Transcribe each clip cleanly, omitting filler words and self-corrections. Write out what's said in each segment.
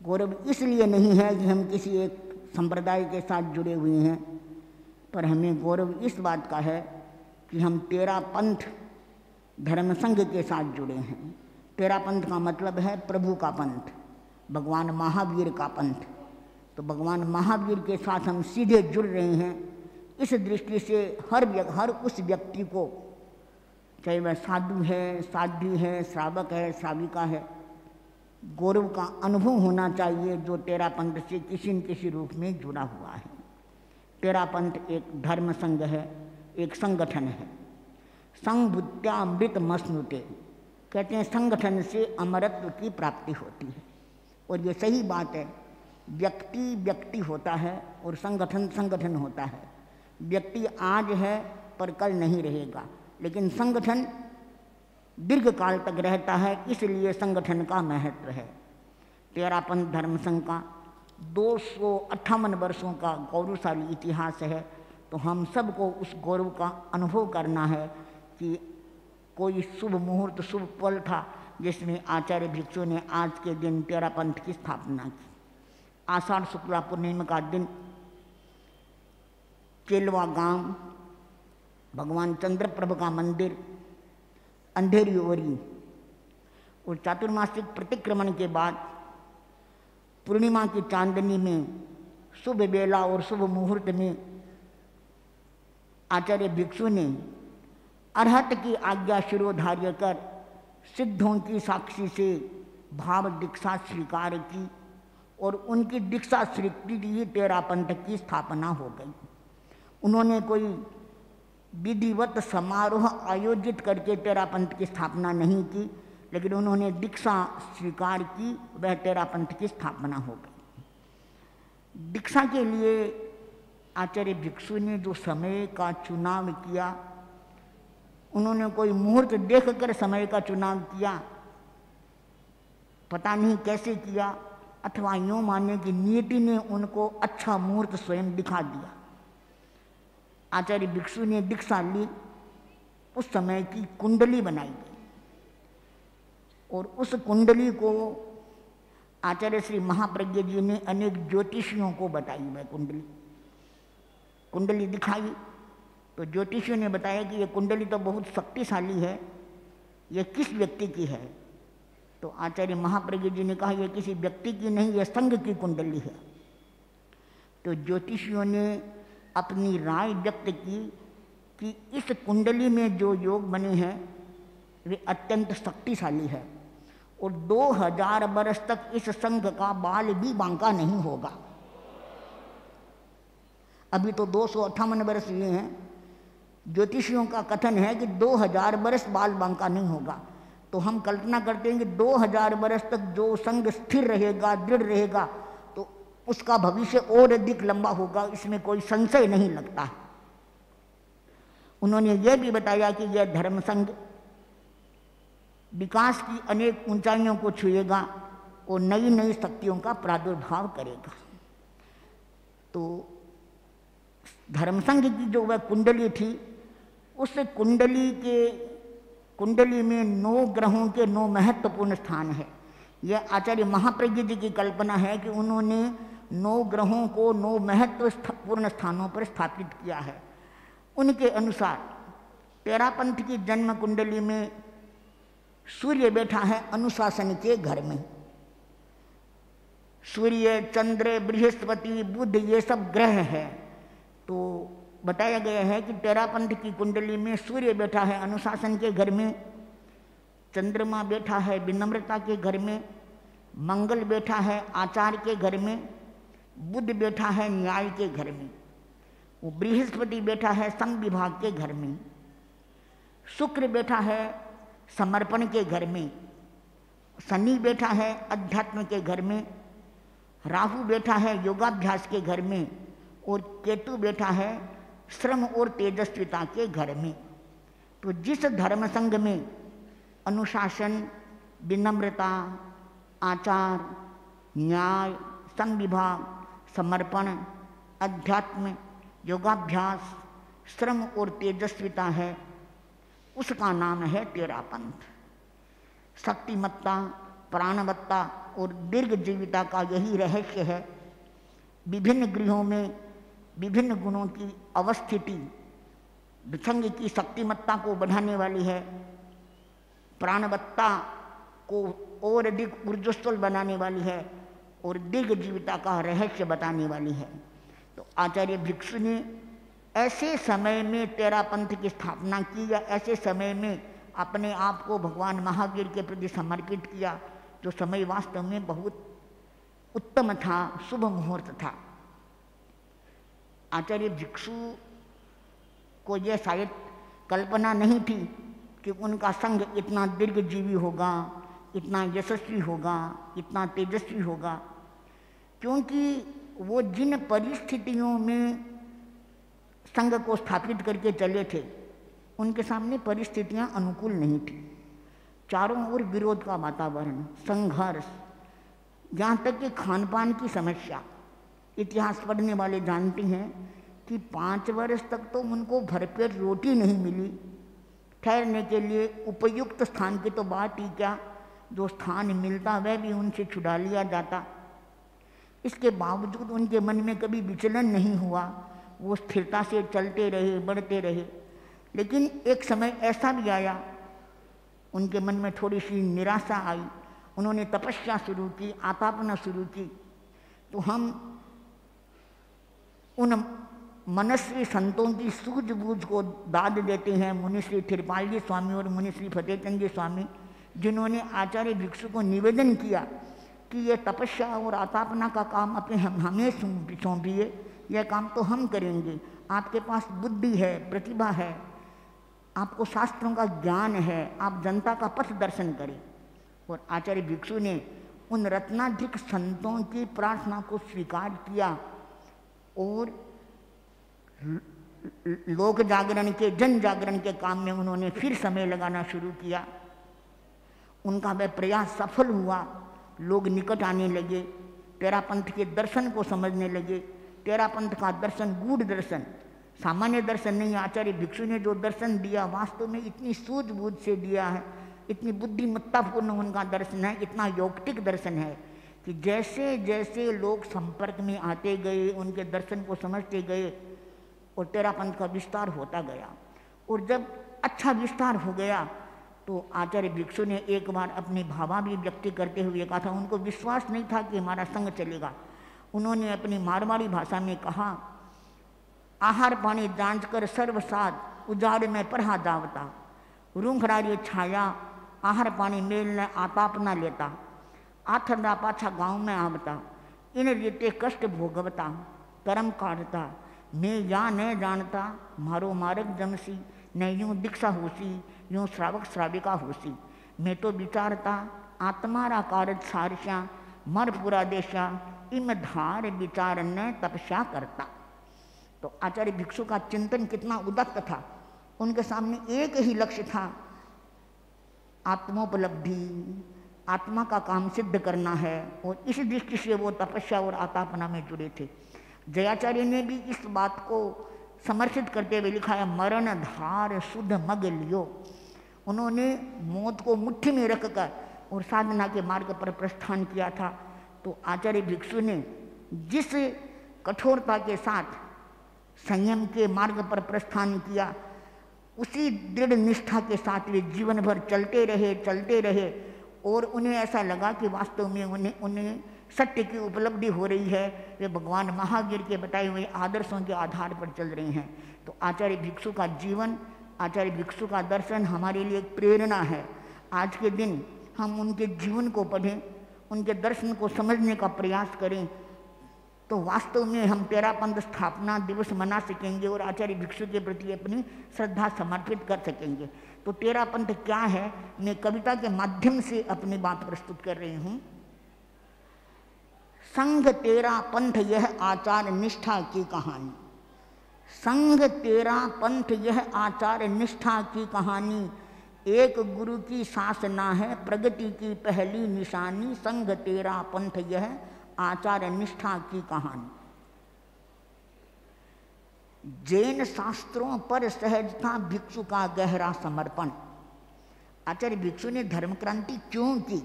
गौरव इसलिए नहीं है कि हम किसी एक संप्रदाय के साथ जुड़े हुए हैं, पर हमें गौरव इस बात का है कि हम तेरा पंथ धर्म संघ के साथ जुड़े हैं। तेरा पंथ का मतलब है प्रभु का पंथ, भगवान महावीर का पंथ। तो भगवान महावीर के साथ हम सीधे जुड़ रहे हैं। इस दृष्टि से हर उस व्यक्ति को, चाहे वह साधु है, साध्वी है, श्रावक है, श्राविका है, गौरव का अनुभव होना चाहिए जो तेरा पंथ से किसी न किसी रूप में जुड़ा हुआ है। तेरा पंथ एक धर्म संघ है, एक संगठन है। संभुत्यामृत मस्नुते, कहते हैं संगठन से अमरत्व की प्राप्ति होती है। और ये सही बात है। व्यक्ति व्यक्ति होता है और संगठन संगठन होता है। व्यक्ति आज है पर कल नहीं रहेगा, लेकिन संगठन दीर्घ काल तक रहता है, इसलिए संगठन का महत्व है। तेरा पंथ धर्म संघ का 258 वर्षों का गौरवशाली इतिहास है। तो हम सबको उस गौरव का अनुभव करना है कि कोई शुभ मुहूर्त, शुभ पल था जिसमें आचार्य भिक्षु ने आज के दिन तेरा पंथ की स्थापना की। आषाढ़ शुक्ला पूर्णिमा का दिन चेलवा गांव, भगवान चंद्रप्रभ का मंदिर, अंधेरी ओरी, और चातुर्मासिक प्रतिक्रमण के बाद पूर्णिमा की चांदनी में शुभ बेला और शुभ मुहूर्त में आचार्य भिक्षु ने अरहत की आज्ञा शिरोधार्य कर सिद्धों की साक्षी से भाव दीक्षा स्वीकार की और उनकी दीक्षा स्वीकृति तेरा पंथ की स्थापना हो गई। उन्होंने कोई विधिवत समारोह आयोजित करके तेरा पंथ की स्थापना नहीं की, लेकिन उन्होंने दीक्षा स्वीकार की, वह तेरा पंथ की स्थापना हो गई। दीक्षा के लिए आचार्य भिक्षु ने जो समय का चुनाव किया, उन्होंने कोई मुहूर्त देखकर समय का चुनाव किया, पता नहीं कैसे किया, अथवा यूँ माने कि नियति ने उनको अच्छा मुहूर्त स्वयं दिखा दिया। आचार्य भिक्षु ने दीक्षा ली, उस समय की कुंडली बनाई गई और उस कुंडली को आचार्य श्री महाप्रज्ञ जी ने अनेक ज्योतिषियों को बताई। वह कुंडली दिखाई तो ज्योतिषियों ने बताया कि यह कुंडली तो बहुत शक्तिशाली है, यह किस व्यक्ति की है? तो आचार्य महाप्रज्ञ जी ने कहा यह किसी व्यक्ति की नहीं, यह संघ की कुंडली है। तो ज्योतिषियों ने अपनी राय व्यक्त की कि इस कुंडली में जो योग बने हैं वे अत्यंत शक्तिशाली है और 2000 वर्ष तक इस संघ का बाल भी बांका नहीं होगा। अभी तो 258 वर्ष हुए हैं, ज्योतिषियों का कथन है कि 2000 वर्ष बाल बांका नहीं होगा। तो हम कल्पना करते हैं कि 2000 वर्ष तक जो संघ स्थिर रहेगा, दृढ़ रहेगा, तो उसका भविष्य और अधिक लंबा होगा, इसमें कोई संशय नहीं लगता। उन्होंने यह भी बताया कि यह धर्म संघ विकास की अनेक ऊंचाइयों को छुएगा और नई नई शक्तियों का प्रादुर्भाव करेगा। तो धर्म संघ की जो वह कुंडली थी, उस कुंडली में 9 ग्रहों के 9 महत्वपूर्ण स्थान है। यह आचार्य महाप्रज्ञ जी की कल्पना है कि उन्होंने 9 ग्रहों को 9 महत्वपूर्ण स्थानों पर स्थापित किया है। उनके अनुसार तेरा पंथ की जन्म कुंडली में सूर्य बैठा है अनुशासन के घर में। सूर्य, चंद्र, बृहस्पति, बुध ये सब ग्रह है। तो बताया गया है कि तेरा पंथ की कुंडली में सूर्य बैठा है अनुशासन के घर में, चंद्रमा बैठा है विनम्रता के घर में, मंगल बैठा है आचार के घर में, बुध बैठा है न्याय के घर में, वो बृहस्पति बैठा है सम विभाग के घर में, शुक्र बैठा है समर्पण के घर में, शनि बैठा है अध्यात्म के घर में, राहु बैठा है योगाभ्यास के घर में और केतु बैठा है श्रम और तेजस्विता के घर में। तो जिस धर्म संघ में अनुशासन, विनम्रता, आचार, न्याय, संविभाग, समर्पण, अध्यात्म, योगाभ्यास, श्रम और तेजस्विता है, उसका नाम है तेरा पंथ। शक्तिमत्ता, प्राणवत्ता और दीर्घ जीविता का यही रहस्य है। विभिन्न गृहों में विभिन्न गुणों की अवस्थिति विसंग की शक्तिमत्ता को बढ़ाने वाली है, प्राणवत्ता को और अधिक ऊर्जस्वल बनाने वाली है और दीर्घ जीविता का रहस्य बताने वाली है। तो आचार्य भिक्षु ने ऐसे समय में तेरापंथ की स्थापना की या ऐसे समय में अपने आप को भगवान महावीर के प्रति समर्पित किया, जो समय वास्तव में बहुत उत्तम था, शुभ मुहूर्त था। आचार्य भिक्षु को यह शायद कल्पना नहीं थी कि उनका संघ इतना दीर्घजीवी होगा, इतना यशस्वी होगा, इतना तेजस्वी होगा, क्योंकि वो जिन परिस्थितियों में संघ को स्थापित करके चले थे उनके सामने परिस्थितियां अनुकूल नहीं थी। चारों ओर विरोध का वातावरण, संघर्ष, यहाँ तक कि खान पान की समस्या। इतिहास पढ़ने वाले जानते हैं कि 5 वर्ष तक तो उनको भरपेट रोटी नहीं मिली, ठहरने के लिए उपयुक्त स्थान की तो बात ही क्या, जो स्थान मिलता वह भी उनसे छुड़ा लिया जाता। इसके बावजूद उनके मन में कभी विचलन नहीं हुआ, वो स्थिरता से चलते रहे, बढ़ते रहे। लेकिन एक समय ऐसा भी आया, उनके मन में थोड़ी सी निराशा आई, उन्होंने तपस्या शुरू की, आतापना शुरू की। तो हम उन मनस्वी संतों की सूझबूझ को दाद देते हैं, मुनि श्री थिरपाल जी स्वामी और मुनि श्री फतेहचंद जी स्वामी, जिन्होंने आचार्य भिक्षु को निवेदन किया कि ये तपस्या और आतापना का काम अपने हमें सौंपिए, यह काम तो हम करेंगे, आपके पास बुद्धि है, प्रतिभा है, आपको शास्त्रों का ज्ञान है, आप जनता का पथ दर्शन करें। और आचार्य भिक्षु ने उन रत्नाधिक संतों की प्रार्थना को स्वीकार किया और लोक जागरण के, जन जागरण के काम में उन्होंने फिर समय लगाना शुरू किया। उनका वह प्रयास सफल हुआ, लोग निकट आने लगे, तेरापंथ के दर्शन को समझने लगे। तेरापंथ का दर्शन गूढ़ दर्शन, सामान्य दर्शन नहीं। आचार्य भिक्षु ने जो दर्शन दिया वास्तव में इतनी सूझबूझ से दिया है, इतनी बुद्धिमत्तापूर्ण उनका दर्शन है, इतना यौक्तिक दर्शन है कि जैसे जैसे लोग संपर्क में आते गए, उनके दर्शन को समझते गए और तेरापंथ का विस्तार होता गया। और जब अच्छा विस्तार हो गया तो आचार्य भिक्षु ने एक बार अपनी भावा भी व्यक्त करते हुए कहा था, उनको विश्वास नहीं था कि हमारा संग चलेगा। उन्होंने अपनी मारवाड़ी भाषा में कहा, आहार पानी जांच कर सर्वसाद, उजाड़ में परहा दावता, रूंखरारी छाया, आहार पानी मेल न आताप न लेता, आथरदा पाछा गांव में आवता, इन रीते कष्ट भोगवता, कर्म काटता, मैं या न जानता, मारो मार्ग जमसी, न यूं दीक्षा होसी, यूं श्रावक श्राविका होसी, मैं तो विचारता, आत्मारा कारज सारस्या, मर पूरा देशा, इम धार विचार न तपस्या करता। तो आचार्य भिक्षु का चिंतन कितना उदात्त था। उनके सामने एक ही लक्ष्य था, आत्मोपलब्धि, आत्मा का काम सिद्ध करना है। और इस दृष्टि से वो तपस्या और आतापना में जुड़े थे। जयाचार्य ने भी इस बात को समर्थित करते हुए लिखा है, मरण धार शुद्ध मग लियो। उन्होंने मौत को मुट्ठी में रखकर और साधना के मार्ग पर प्रस्थान किया था। तो आचार्य भिक्षु ने जिस कठोरता के साथ संयम के मार्ग पर प्रस्थान किया, उसी दृढ़ निष्ठा के साथ वे जीवन भर चलते रहे और उन्हें ऐसा लगा कि वास्तव में उन्हें सत्य की उपलब्धि हो रही है। वे भगवान महावीर के बताए हुए आदर्शों के आधार पर चल रहे हैं। तो आचार्य भिक्षु का जीवन, आचार्य भिक्षु का दर्शन हमारे लिए एक प्रेरणा है। आज के दिन हम उनके जीवन को पढ़ें, उनके दर्शन को समझने का प्रयास करें, तो वास्तव में हम तेरापंथ स्थापना दिवस मना सकेंगे और आचार्य भिक्षु के प्रति अपनी श्रद्धा समर्पित कर सकेंगे। तो तेरापंथ क्या है, मैं कविता के माध्यम से अपनी बात प्रस्तुत कर रही हूँ। संघ तेरा पंथ यह आचार निष्ठा की कहानी, संघ तेरा पंथ यह आचार निष्ठा की कहानी, एक गुरु की शासना है प्रगति की पहली निशानी, संघ तेरा पंथ यह आचार निष्ठा की कहानी। जैन शास्त्रों पर सहजता भिक्षु का गहरा समर्पण। आचार्य भिक्षु ने धर्म क्रांति क्यों की?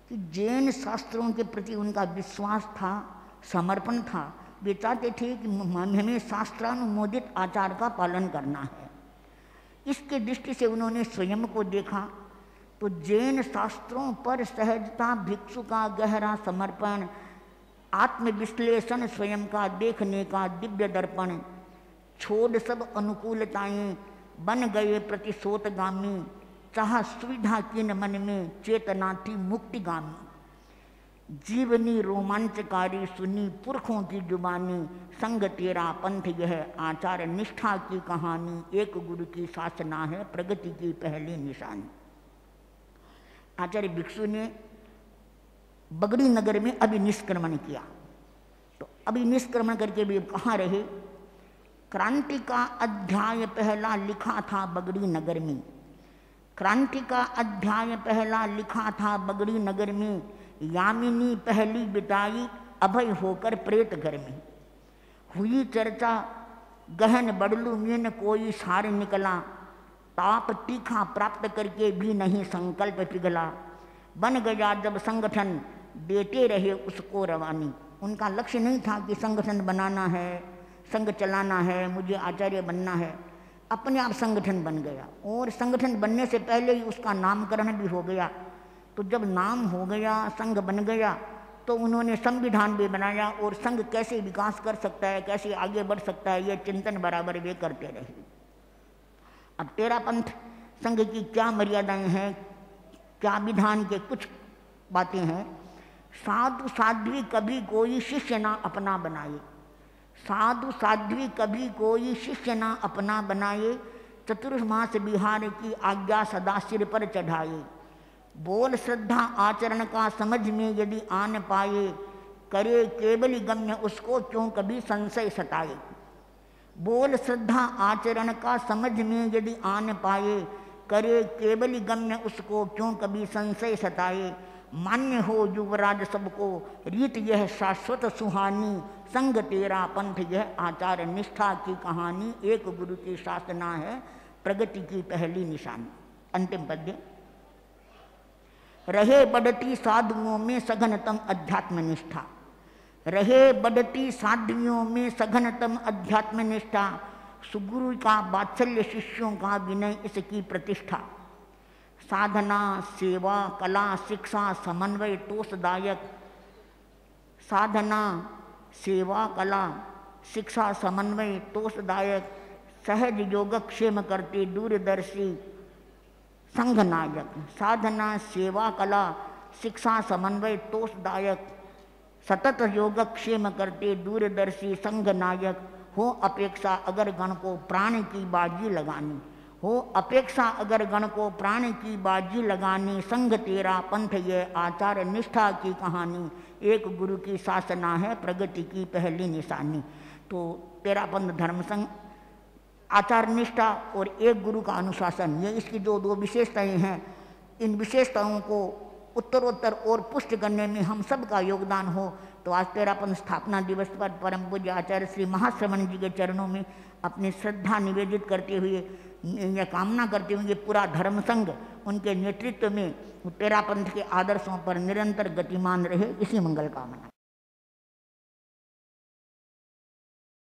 कि जैन शास्त्रों के प्रति उनका विश्वास था, समर्पण था। वे चाहते थे कि हमें शास्त्रानुमोदित आचार का पालन करना है। इसके दृष्टि से उन्होंने स्वयं को देखा तो जैन शास्त्रों पर सहजता, भिक्षु का गहरा समर्पण, आत्मविश्लेषण, स्वयं का देखने का दिव्य दर्पण, छोड़ सब अनुकूलताएं, बन गए प्रतिशोतगामी, चाह सुविधा किन मन में, चेतना थी मुक्तिगामी। जीवनी रोमांचकारी सुनी पुरखों की जुबानी, संग तेरा पंथ यह आचार निष्ठा की कहानी, एक गुरु की शासना है प्रगति की पहली निशानी। आचार्य भिक्षु ने बगड़ी नगर में अभिनिष्क्रमण किया। तो अभिनिष्क्रमण करके भी कहाँ रहे? क्रांति का अध्याय पहला लिखा था बगड़ी नगर में। क्रांति का अध्याय पहला लिखा था बगड़ी नगर में, यामिनी पहली बिताई अभय होकर प्रेत घर में। हुई चर्चा गहन बड़लू में न कोई सार निकला, ताप तीखा प्राप्त करके भी नहीं संकल्प पिघला। बन गया जब संगठन देते रहे उसको रवानी। उनका लक्ष्य नहीं था कि संगठन बनाना है, संघ चलाना है, मुझे आचार्य बनना है। अपने आप संगठन बन गया और संगठन बनने से पहले ही उसका नामकरण भी हो गया। तो जब नाम हो गया, संघ बन गया, तो उन्होंने संविधान भी बनाया और संघ कैसे विकास कर सकता है, कैसे आगे बढ़ सकता है, ये चिंतन बराबर वे करते रहे। अब तेरा पंथ संघ की क्या मर्यादाएं हैं, क्या विधान के कुछ बातें हैं। साधु साध्वी कभी कोई शिष्य ना अपना बनाए, साधु साध्वी कभी कोई शिष्य ना अपना बनाए, चतुर्मास विहार की आज्ञा सदा सिर पर चढ़ाए। बोल श्रद्धा आचरण का समझ में यदि आन पाए, करे केवल गम्य उसको क्यों कभी संशय सताए। बोल श्रद्धा आचरण का समझ में यदि आन पाए, करे केवल गम्य उसको क्यों कभी संशय सताए। मान्य हो युवराज सबको रीत यह शाश्वत सुहानी, संग तेरा पंथ यह आचार निष्ठा की कहानी, एक गुरु की शासना है प्रगति की पहली निशानी। अंतिम पद्य। रहे बढ़ती साधुओं में सघनतम अध्यात्म निष्ठा, रहे बढ़ती साध्वियों में सघनतम अध्यात्म निष्ठा। सुगुरु का वात्सल्य शिष्यों का विनय इसकी प्रतिष्ठा। साधना सेवा कला शिक्षा समन्वय तोषदायक, साधना सेवा कला शिक्षा समन्वय तोषदायक। सहज योगक्षेम करते दूरदर्शी संघनायक। साधना सेवा कला शिक्षा समन्वय तोषदायक, सतत योगक्षेम करते दूरदर्शी संघनायक। हो अपेक्षा अगर गण को प्राण की बाजी लगानी, हो अपेक्षा अगर गण को प्राण की बाजी लगानी। संघ तेरा पंथ ये आचार निष्ठा की कहानी, एक गुरु की शासना है प्रगति की पहली निशानी। तो तेरा पंथ धर्म संघ, आचार निष्ठा और एक गुरु का अनुशासन, ये इसकी जो दो विशेषताएं हैं, इन विशेषताओं को उत्तरोत्तर और पुष्ट करने में हम सब का योगदान हो। तो आज तेरापन स्थापना दिवस पर परम पूज्य आचार्य श्री महाश्रवण जी के चरणों में अपनी श्रद्धा निवेदित करते हुए, यह कामना करते हुए पूरा धर्म संघ उनके नेतृत्व में तेरापंथ के आदर्शों पर निरंतर गतिमान रहे, इसी मंगल कामना।